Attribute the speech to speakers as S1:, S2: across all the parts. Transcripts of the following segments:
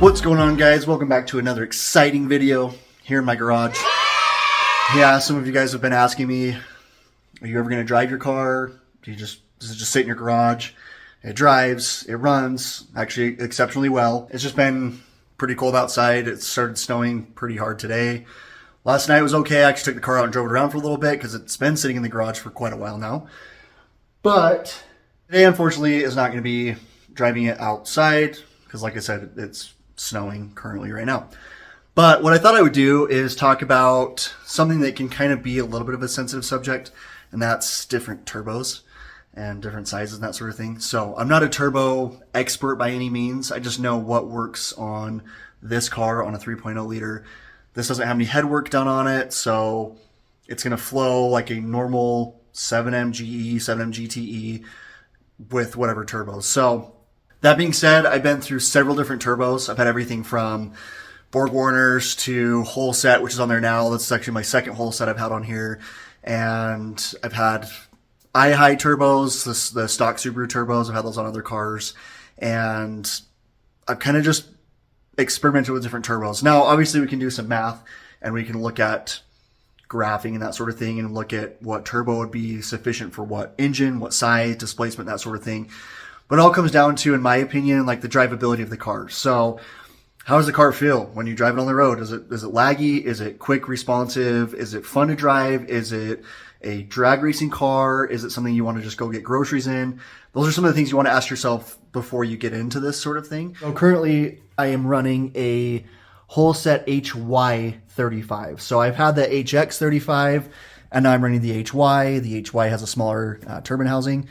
S1: What's going on, guys? Welcome back to another exciting video here in my garage. Yeah, some of you guys have been asking me, are you ever going to drive your car? Does it just sit in your garage? It drives, it runs, actually exceptionally well. It's just been pretty cold outside. It started snowing pretty hard today. Last night was okay. I actually took the car out and drove it around for a little bit because it's been sitting in the garage for quite a while now. But today, unfortunately, is not going to be driving it outside because, like I said, it's snowing currently right now. But what I thought I would do is talk about something that can kind of be a little bit of a sensitive subject, and that's different turbos and different sizes and that sort of thing. So I'm not a turbo expert by any means. I just know what works on this car on a 3.0 liter. This doesn't have any head work done on it, so it's going to flow like a normal 7M GE, 7M GTE with whatever turbos. So that being said, I've been through several different turbos. I've had everything from Borg Warners to whole set, which is on there now. That's actually my second whole set I've had on here. And I've had high turbos, the stock Subaru turbos. I've had those on other cars. And I've kind of just experimented with different turbos. Now, obviously, we can do some math and we can look at graphing and that sort of thing and look at what turbo would be sufficient for what engine, what size, displacement, that sort of thing. But it all comes down to, in my opinion, like the drivability of the car. So how does the car feel when you drive it on the road? Is it laggy? Is it quick, responsive? Is it fun to drive? Is it a drag racing car? Is it something you want to just go get groceries in? Those are some of the things you want to ask yourself before you get into this sort of thing. So currently I am running a whole set HY35. So I've had the HX35 and now I'm running the HY. The HY has a smaller turbine housing,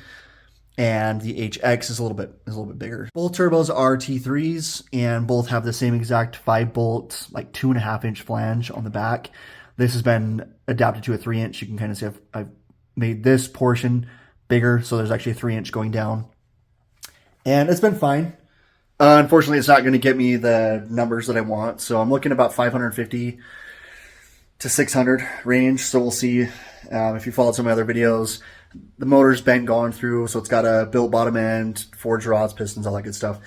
S1: and the HX is a little bit bigger. Both turbos are T3s, and both have the same exact 5-bolt, like 2.5-inch flange on the back. This has been adapted to a 3-inch. You can kind of see I've made this portion bigger, so there's actually a 3-inch going down. And it's been fine. Unfortunately, it's not going to get me the numbers that I want, so I'm looking about 550 to 600 range, so we'll see. If you followed some of my other videos, the motor's been gone through, so it's got a built bottom end, forged rods, pistons, all that good stuff.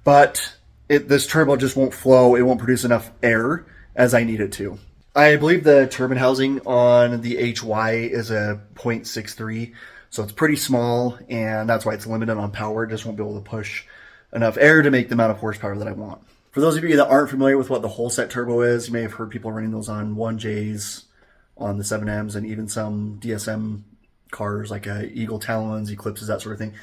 S1: But this turbo just won't flow. It won't produce enough air as I need it to. I believe the turbine housing on the HY is a 0.63, so it's pretty small, and that's why it's limited on power. It just won't be able to push enough air to make the amount of horsepower that I want. For those of you that aren't familiar with what the whole set turbo is, you may have heard people running those on 1Js, on the 7Ms, and even some DSM cars like Eagle Talons, Eclipses, that sort of thing.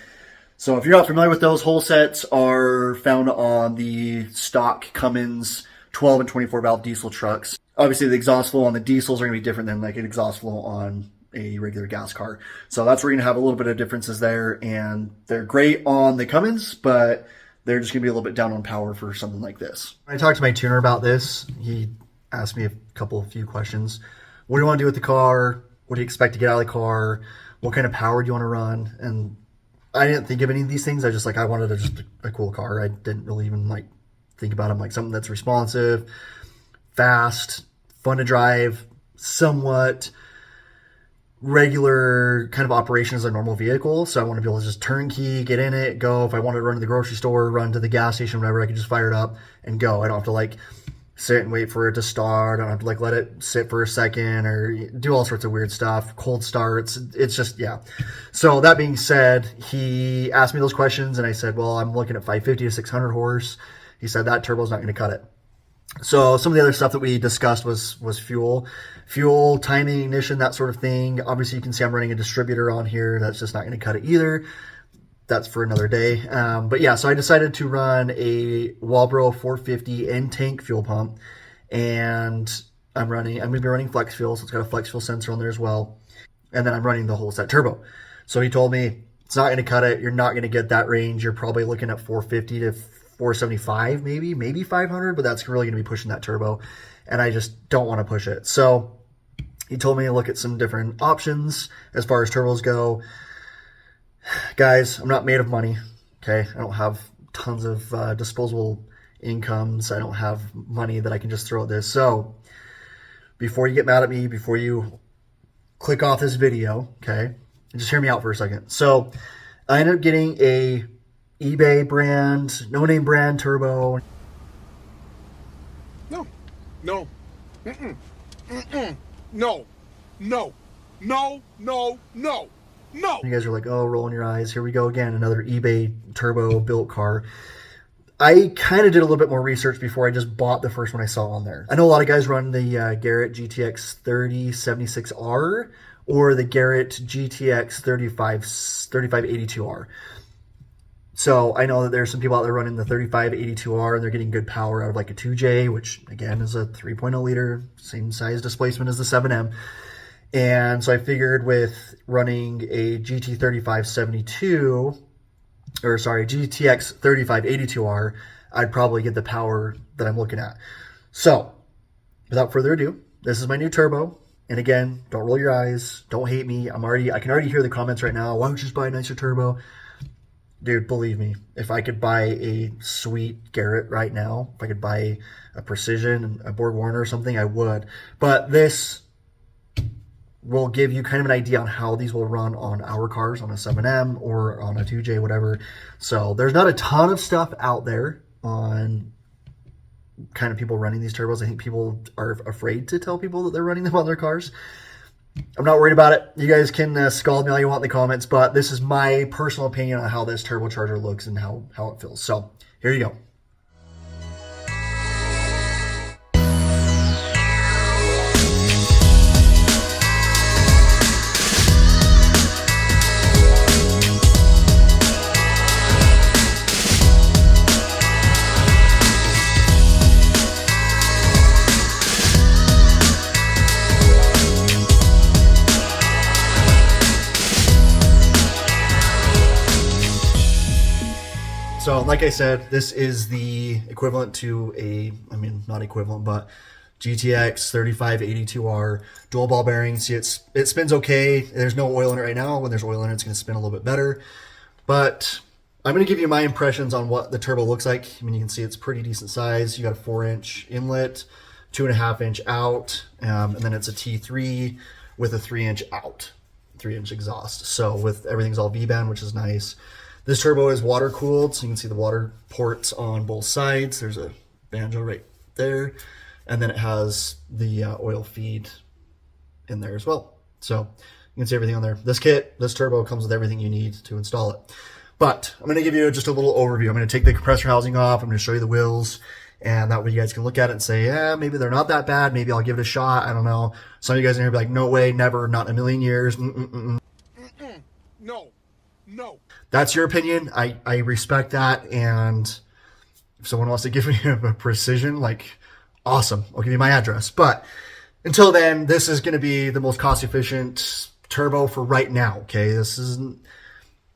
S1: So if you're not familiar with those, whole sets are found on the stock Cummins 12 and 24 valve diesel trucks. Obviously, the exhaust flow on the diesels are going to be different than like an exhaust flow on a regular gas car. So that's where you're going to have a little bit of differences there, and they're great on the Cummins, but they're just going to be a little bit down on power for something like this. When I talked to my tuner about this, he asked me a few questions. What do you want to do with the car? What do you expect to get out of the car? What kind of power do you want to run? And I didn't think of any of these things. I wanted just a cool car. I didn't really even think about them like something that's responsive, fast, fun to drive, somewhat regular kind of operation as a normal vehicle. So I want to be able to just turnkey, get in it, go. If I wanted to run to the grocery store, run to the gas station, whatever, I could just fire it up and go. I don't have to sit and wait for it to start. I don't have to let it sit for a second or do all sorts of weird stuff. Cold starts. It's just, yeah. So that being said, he asked me those questions and I said, well, I'm looking at 550 to 600 horse. He said that turbo's not going to cut it. So some of the other stuff that we discussed was fuel, timing, ignition, that sort of thing. Obviously you can see I'm running a distributor on here. That's just not going to cut it either. That's for another day. But yeah, so I decided to run a Walbro 450 end tank fuel pump, and I'm going to be running flex fuel, so it's got a flex fuel sensor on there as well. And then I'm running the whole set turbo. So he told me it's not going to cut it. You're not going to get that range. You're probably looking at 450 to 475, maybe 500, but that's really going to be pushing that turbo. And I just don't want to push it. So he told me to look at some different options as far as turbos go. Guys, I'm not made of money, okay? I don't have tons of disposable incomes. I don't have money that I can just throw at this. So before you get mad at me, before you click off this video, okay, just hear me out for a second. So I ended up getting a eBay brand, no-name brand turbo.
S2: No. Mm-mm. Mm-mm. No. No. No. No. No. No.
S1: You guys are like, oh, rolling your eyes. Here we go again. Another eBay turbo built car. I kind of did a little bit more research before I just bought the first one I saw on there. I know a lot of guys run the Garrett GTX3076R or the Garrett GTX3582R. So I know that there's some people out there running the 3582R and they're getting good power out of like a 2J, which again is a 3.0 liter, same size displacement as the 7M. And so I figured with running a GTX 3582R, I'd probably get the power that I'm looking at. So without further ado, this is my new turbo. And again, don't roll your eyes. Don't hate me. I can already hear the comments right now. Why don't you just buy a nicer turbo? Dude, believe me, if I could buy a sweet Garrett right now, if I could buy a Precision, a Borg Warner or something, I would. But this will give you kind of an idea on how these will run on our cars, on a 7M or on a 2J, whatever. So there's not a ton of stuff out there on kind of people running these turbos. I think people are afraid to tell people that they're running them on their cars. I'm not worried about it. You guys can scald me all you want in the comments, but this is my personal opinion on how this turbocharger looks and how it feels. So here you go. So like I said, this is the equivalent to not equivalent, but GTX 3582R dual ball bearing. See, it spins okay. There's no oil in it right now. When there's oil in it, it's going to spin a little bit better. But I'm going to give you my impressions on what the turbo looks like. I mean, you can see it's pretty decent size. You got a 4-inch inlet, 2.5-inch out, and then it's a T3 with a 3-inch out, 3-inch exhaust. So with everything's all V-band, which is nice. This turbo is water cooled, so you can see the water ports on both sides. There's a Banjo right there, and then it has the oil feed in there as well. So you can see everything on there. This turbo comes with everything you need to install it. But I'm going to give you just a little overview. I'm going to take the compressor housing off. I'm going to show you the wheels, and that way you guys can look at it and say, yeah, maybe they're not that bad. Maybe I'll give it a shot. I don't know. Some of you guys in here be like, no way, never, not in a million years.
S2: No. No.
S1: That's your opinion. I respect that. And if someone wants to give me a Precision, like, awesome. I'll give you my address. But until then, this is going to be the most cost efficient turbo for right now. Okay. This isn't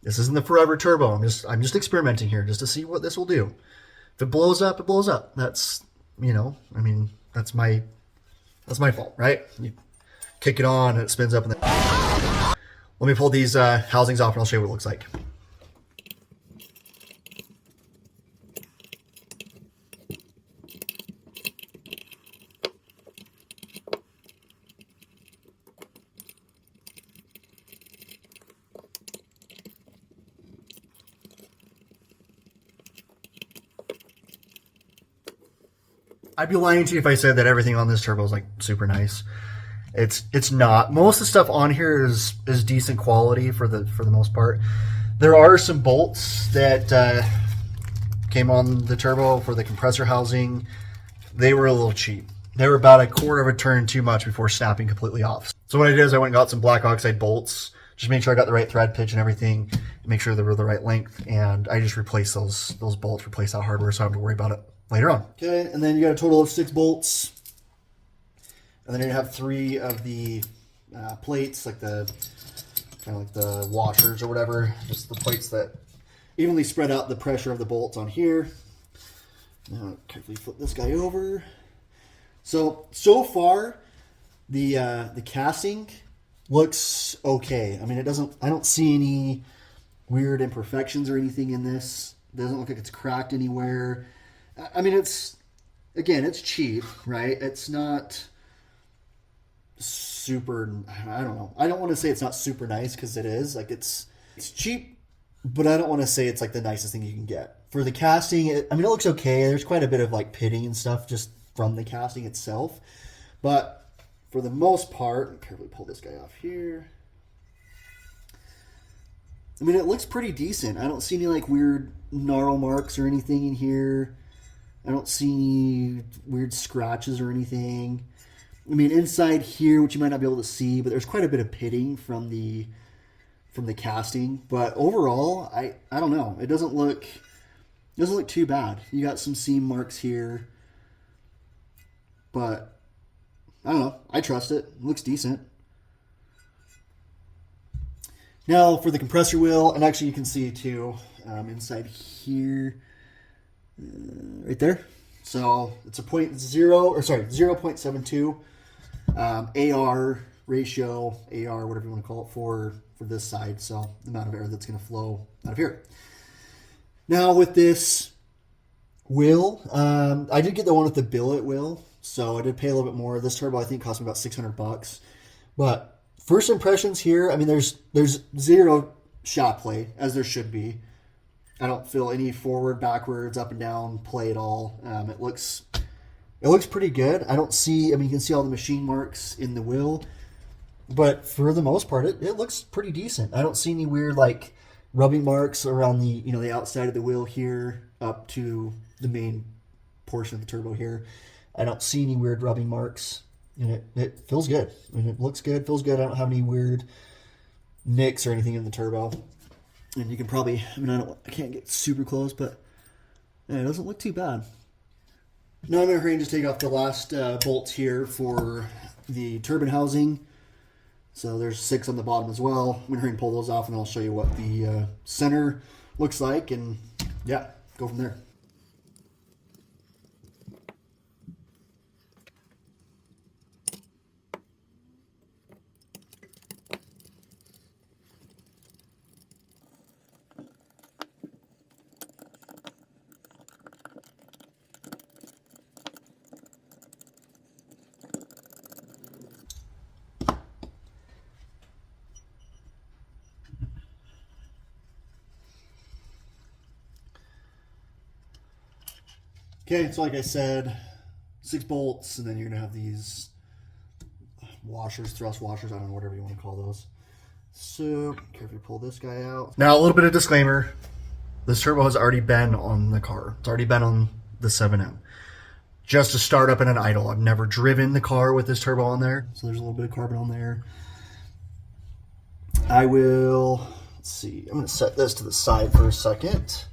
S1: the forever turbo. I'm just experimenting here just to see what this will do. If it blows up, it blows up. That's, that's my fault, right? You kick it on and it spins up and then let me pull these housings off and I'll show you what it looks like. I'd be lying to you if I said that everything on this turbo is like super nice. It's not. Most of the stuff on here is decent quality for the most part. There are some bolts that came on the turbo for the compressor housing. They were a little cheap. They were about a quarter of a turn too much before snapping completely off. So what I did is I went and got some black oxide bolts, just make sure I got the right thread pitch and everything, and make sure they were the right length, and I just replaced those bolts, replaced that hardware, so I don't have to worry about it later on. Okay, and then you got a total of 6 bolts. And then you have 3 of the plates, like the washers or whatever, just the plates that evenly spread out the pressure of the bolts on here. Now carefully flip this guy over. So far the casting looks okay. I mean, I don't see any weird imperfections or anything in this. It doesn't look like it's cracked anywhere. I mean, it's cheap, right? It's not super, I don't know. I don't want to say it's not super nice because it is. Like, it's cheap, but I don't want to say it's like the nicest thing you can get. For the casting, it looks okay. There's quite a bit of like pitting and stuff just from the casting itself. But for the most part, carefully pull this guy off here. I mean, it looks pretty decent. I don't see any like weird gnarl marks or anything in here. I don't see any weird scratches or anything. I mean, inside here, which you might not be able to see, but there's quite a bit of pitting from the casting. But overall, I don't know. It doesn't look too bad. You got some seam marks here, but I don't know. I trust it. It looks decent. Now for the compressor wheel, and actually you can see too inside here, right there. So it's a 0.72 AR ratio, AR, whatever you want to call it, for this side. So the amount of air that's going to flow out of here. Now with this wheel, I did get the one with the billet wheel, so I did pay a little bit more. This turbo I think cost me about $600, but first impressions here, I mean, there's zero shot play, as there should be. I don't feel any forward, backwards, up and down play at all. It looks pretty good. I don't see, I mean, you can see all the machine marks in the wheel, but for the most part, it looks pretty decent. I don't see any weird like rubbing marks around the, you know, the outside of the wheel here up to the main portion of the turbo here. I don't see any weird rubbing marks. And it feels good. I mean, it looks good, feels good. I don't have any weird nicks or anything in the turbo. And you can probably, I mean, I can't get super close, but yeah, it doesn't look too bad. Now I'm going to hurry and just take off the last bolts here for the turbine housing. So there's 6 on the bottom as well. I'm going to hurry and pull those off, and I'll show you what the center looks like, and yeah, go from there. Okay, so like I said, 6 bolts, and then you're going to have these washers, thrust washers, I don't know, whatever you want to call those. So, carefully pull this guy out. Now, a little bit of disclaimer. This turbo has already been on the car. It's already been on the 7M. Just to start up in an idle. I've never driven the car with this turbo on there. So there's a little bit of carbon on there. I will, let's see, I'm going to set this to the side for a second.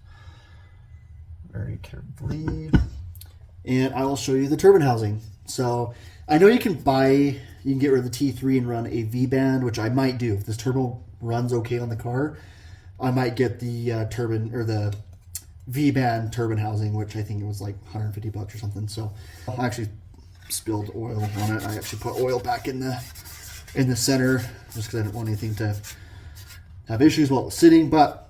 S1: Very carefully. And I will show you the turbine housing. So I know you can get rid of the T3 and run a V-band, which I might do. If this turbo runs okay on the car, I might get the turbine, or the V-band turbine housing, which I think it was like $150 or something. So I actually spilled oil on it. I actually put oil back in the center just because I didn't want anything to have issues while it was sitting. But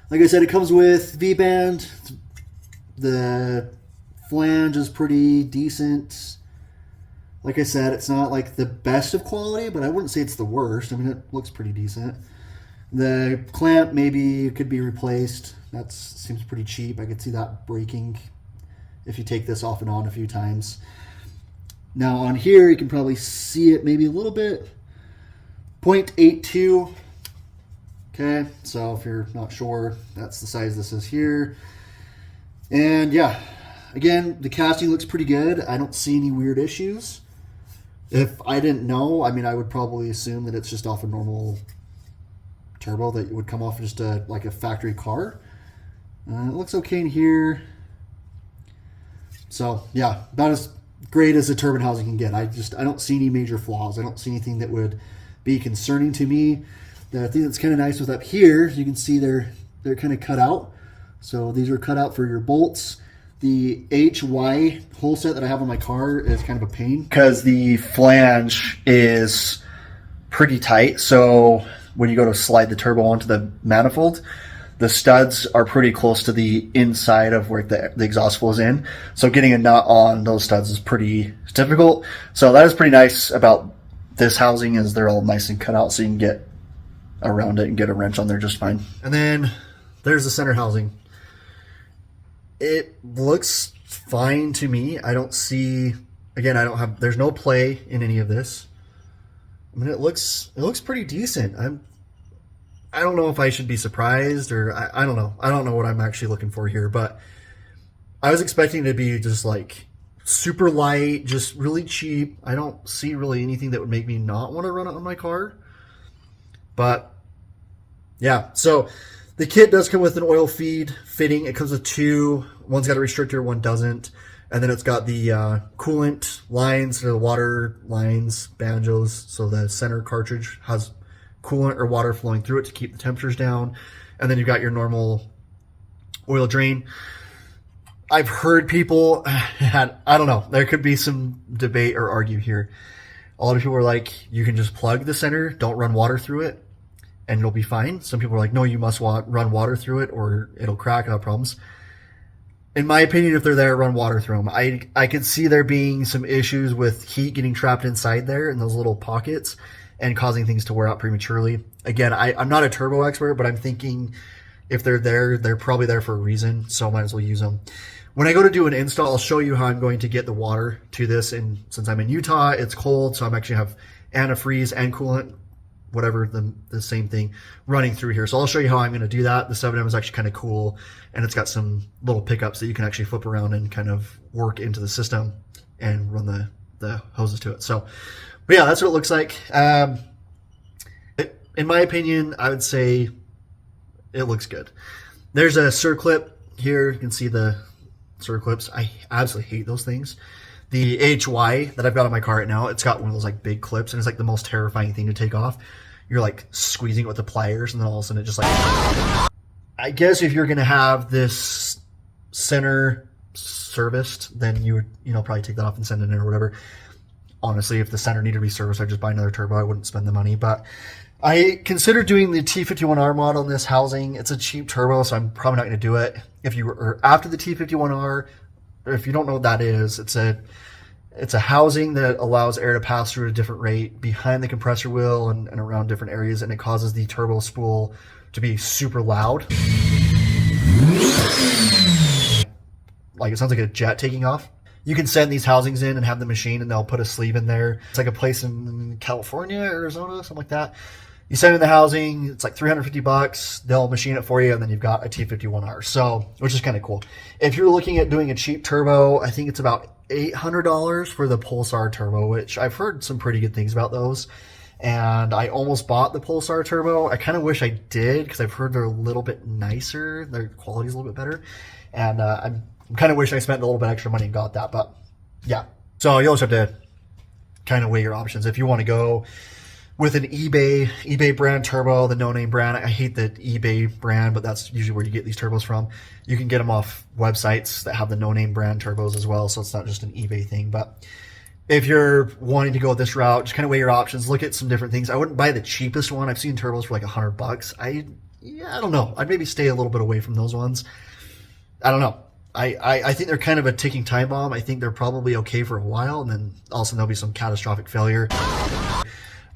S1: like I said, it comes with V-band. The flange is pretty decent. Like I said, it's not like the best of quality, but I wouldn't say it's the worst. I mean, it looks pretty decent. The clamp maybe could be replaced. That seems pretty cheap. I could see that breaking if you take this off and on a few times. Now on here, you can probably see it maybe a little bit. 0.82. Okay, so if you're not sure, that's the size this is here. And yeah, again, the casting looks pretty good. I don't see any weird issues. If I didn't know, I mean, I would probably assume that it's just off a normal turbo that would come off just like a factory car. It looks okay in here. So yeah, about as great as the turbine housing can get. I don't see any major flaws. I don't see anything that would be concerning to me. The thing that's kind of nice with up here, you can see they're kind of cut out. So these are cut out for your bolts. The HY hole set that I have on my car is kind of a pain because the flange is pretty tight. So when you go to slide the turbo onto the manifold, the studs are pretty close to the inside of where the exhaust flow is in. So getting a nut on those studs is pretty difficult. So that is pretty nice about this housing, is they're all nice and cut out so you can get around it and get a wrench on there just fine. And then there's the center housing. It looks fine to me. I don't see, again, there's no play in any of this. I mean, it looks pretty decent. I don't know if I should be surprised or I don't know. I don't know what I'm actually looking for here, but I was expecting it to be just like super light, just really cheap. I don't see really anything that would make me not want to run it on my car. But yeah, so the kit does come with an oil feed fitting. It comes with two. One's got a restrictor, one doesn't. And then it's got the coolant lines, or the water lines, Banjos. So the center cartridge has coolant or water flowing through it to keep the temperatures down. And then you've got your normal oil drain. I've heard people, I don't know, there could be some debate or argue here. A lot of people are like, you can just plug the center, don't run water through it, and it'll be fine. Some people are like, no, you must run water through it or it'll crack and have problems. In my opinion, if they're there, run water through them. I could see there being some issues with heat getting trapped inside there in those little pockets and causing things to wear out prematurely. Again, I'm not a turbo expert, but I'm thinking if they're there, they're probably there for a reason, so I might as well use them. When I go to do an install, I'll show you how I'm going to get the water to this. And since I'm in Utah, it's cold, so I'm actually have antifreeze and coolant, whatever, the same thing, running through here. So I'll show you how I'm going to do that. The 7M is actually kind of cool, and it's got some little pickups that you can actually flip around and kind of work into the system and run the hoses to it. So, but yeah, that's what it looks like. In my opinion, I would say it looks good. There's a circlip here. You can see the circlips. I absolutely hate those things. The HY that I've got on my car right now, it's got one of those like big clips, and it's like the most terrifying thing to take off. You're like squeezing it with the pliers, and then all of a sudden it just like... I guess if you're going to have this center serviced, then you would, probably take that off and send it in or whatever. Honestly, if the center needed to be serviced, I'd just buy another turbo. I wouldn't spend the money, but I consider doing the T51R model in this housing. It's a cheap turbo, so I'm probably not going to do it. If you were after the T51R, or if you don't know what that is, it's a housing that allows air to pass through at a different rate behind the compressor wheel and around different areas, and it causes the turbo spool to be super loud. Like it sounds like a jet taking off. You can send these housings in and have the machine, and they'll put a sleeve in there. It's like a place in California, Arizona, something like that. You send in the housing, it's like $350. They'll machine it for you, and then you've got a T51R. So, which is kind of cool. If you're looking at doing a cheap turbo, I think it's about $800 for the Pulsar turbo, which I've heard some pretty good things about those. And I almost bought the Pulsar turbo. I kind of wish I did, because I've heard they're a little bit nicer. Their quality's a little bit better. And I kind of wish I spent a little bit extra money and got that. But yeah. So you also have to kind of weigh your options. If you want to go with an eBay brand turbo, the no-name brand. I hate the eBay brand, but that's usually where you get these turbos from. You can get them off websites that have the no-name brand turbos as well, so it's not just an eBay thing. But if you're wanting to go this route, just kind of weigh your options, look at some different things. I wouldn't buy the cheapest one. I've seen turbos for like $100. I don't know. I'd maybe stay a little bit away from those ones. I don't know. I think they're kind of a ticking time bomb. I think they're probably okay for a while, and then also there'll be some catastrophic failure.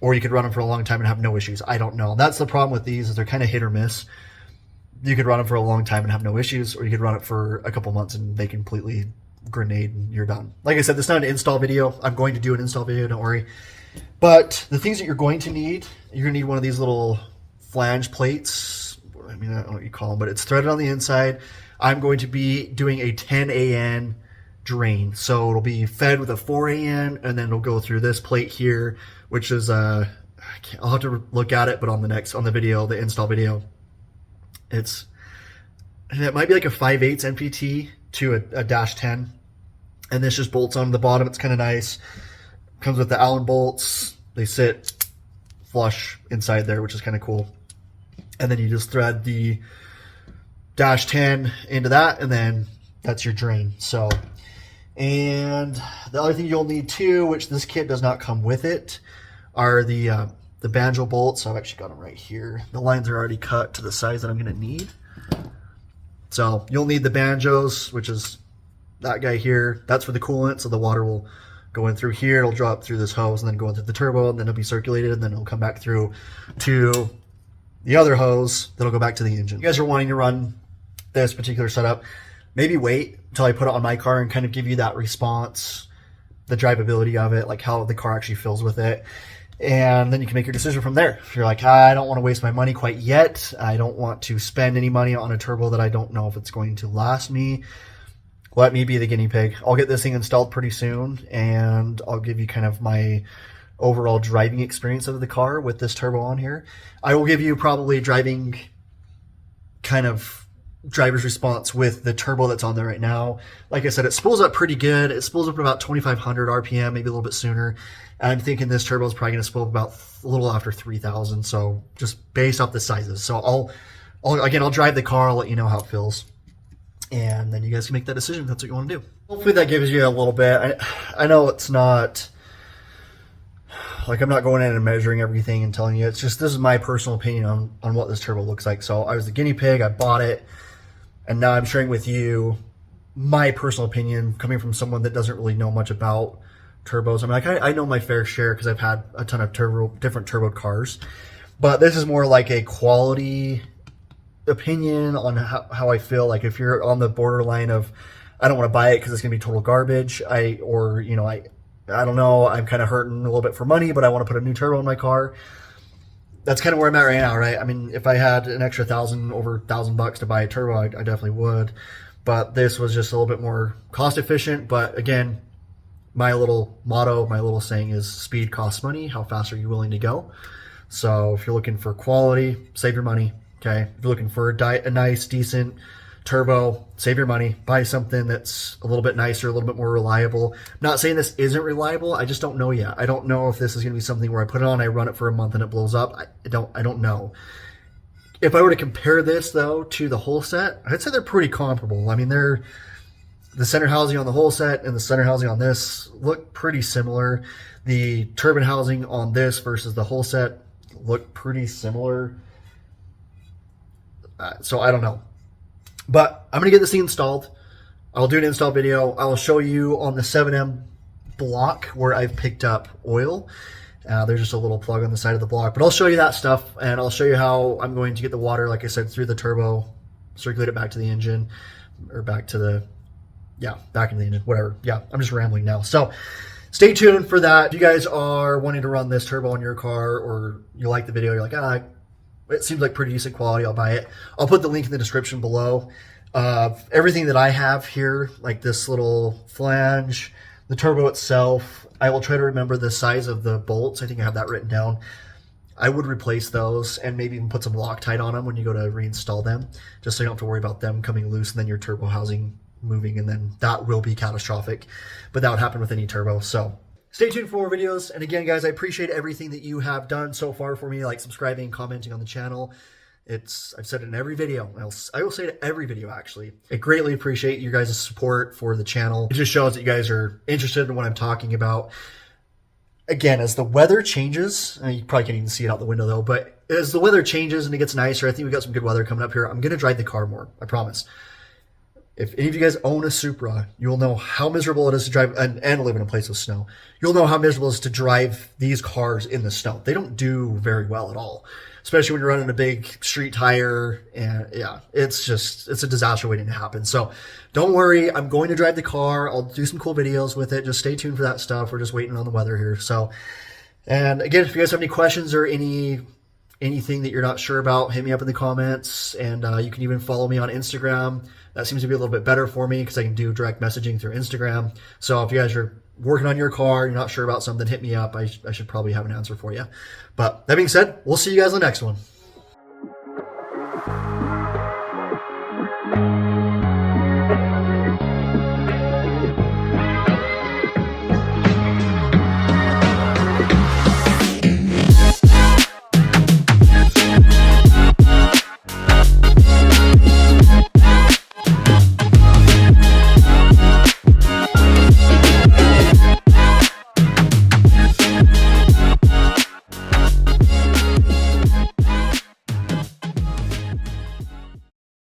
S1: Or you could run them for a long time and have no issues. I don't know. That's the problem with these, is they're kind of hit or miss. You could run them for a long time and have no issues, or you could run it for a couple months and they completely grenade and you're done. Like I said, this is not an install video. I'm going to do an install video, don't worry. But the things that you're going to need, you're going to need one of these little flange plates. I mean, I don't know what you call them, but it's threaded on the inside. I'm going to be doing a 10 AN drain. So it'll be fed with a 4 AN, and then it'll go through this plate here, which is I'll have to look at it, but on the video, the install video, it might be like a 5/8 NPT to a -10, and this just bolts onto the bottom. It's kind of nice. Comes with the Allen bolts. They sit flush inside there, which is kind of cool. And then you just thread the -10 into that, and then that's your drain. So, and the other thing you'll need too, which this kit does not come with it, are the Banjo bolts. So I've actually got them right here. The lines are already cut to the size that I'm going to need. So you'll need the Banjos, which is that guy here. That's for the coolant, so the water will go in through here. It'll drop through this hose and then go into the turbo, and then it'll be circulated, and then it'll come back through to the other hose that'll go back to the engine. If you guys are wanting to run this particular setup, maybe wait until I put it on my car and kind of give you that response, the drivability of it, like how the car actually feels with it. And then you can make your decision from there. If you're like, I don't want to waste my money quite yet, I don't want to spend any money on a turbo that I don't know if it's going to last me, let me be the guinea pig. I'll get this thing installed pretty soon, and I'll give you kind of my overall driving experience of the car with this turbo on here. I will give you probably driving kind of driver's response with the turbo that's on there right now. Like I said, it spools up pretty good. It spools up at about 2,500 RPM, maybe a little bit sooner. And I'm thinking this turbo is probably going to spool up about a little after 3,000. So just based off the sizes. So I'll drive the car. I'll let you know how it feels. And then you guys can make that decision if that's what you want to do. Hopefully that gives you a little bit. I know it's not, like, I'm not going in and measuring everything and telling you. It's just, this is my personal opinion on what this turbo looks like. So I was the guinea pig, I bought it, and now I'm sharing with you my personal opinion coming from someone that doesn't really know much about turbos. I mean, like, I know my fair share because I've had a ton of different turbo cars, but this is more like a quality opinion on how I feel. Like, if you're on the borderline of, I don't want to buy it because it's going to be total garbage, I don't know, I'm kind of hurting a little bit for money, but I want to put a new turbo in my car. That's kind of where I'm at right now, right? I mean, if I had an extra over $1,000 to buy a turbo, I definitely would. But this was just a little bit more cost efficient. But again, my little motto, my little saying is speed costs money. How fast are you willing to go? So if you're looking for quality, save your money. Okay. If you're looking for a nice, decent turbo, save your money, buy something that's a little bit nicer, a little bit more reliable. I'm not saying this isn't reliable. I just don't know yet. I don't know if this is going to be something where I put it on, I run it for a month and it blows up. I don't know. If I were to compare this though to the whole set, I'd say they're pretty comparable. I mean, the center housing on the whole set and the center housing on this look pretty similar. The turbine housing on this versus the whole set look pretty similar. So I don't know. But I'm going to get this thing installed. I'll do an install video. I will show you on the 7M block where I've picked up oil. There's just a little plug on the side of the block. But I'll show you that stuff, and I'll show you how I'm going to get the water, like I said, through the turbo, circulate it back to the engine, or back into the engine, whatever. Yeah, I'm just rambling now. So stay tuned for that. If you guys are wanting to run this turbo on your car, or you like the video, you're like, it seems like pretty decent quality, I'll buy it. I'll put the link in the description below. Everything that I have here, like this little flange, the turbo itself, I will try to remember the size of the bolts. I think I have that written down. I would replace those and maybe even put some Loctite on them when you go to reinstall them, just so you don't have to worry about them coming loose and then your turbo housing moving, and then that will be catastrophic. But that would happen with any turbo. So stay tuned for more videos. And again, guys, I appreciate everything that you have done so far for me, like subscribing, commenting on the channel. I've said it in every video. I will say it in every video, actually. I greatly appreciate you guys' support for the channel. It just shows that you guys are interested in what I'm talking about. Again, as the weather changes, you probably can't even see it out the window though, but as the weather changes and it gets nicer, I think we got some good weather coming up here. I'm going to drive the car more. I promise. If any of you guys own a Supra, you'll know how miserable it is to drive and live in a place with snow. You'll know how miserable it is to drive these cars in the snow. They don't do very well at all, especially when you're running a big street tire. And yeah, it's a disaster waiting to happen. So don't worry. I'm going to drive the car. I'll do some cool videos with it. Just stay tuned for that stuff. We're just waiting on the weather here. So, and again, if you guys have any questions or anything that you're not sure about, hit me up in the comments. And you can even follow me on Instagram. That seems to be a little bit better for me because I can do direct messaging through Instagram. So if you guys are working on your car, you're not sure about something, hit me up. I should probably have an answer for you. But that being said, we'll see you guys in the next one.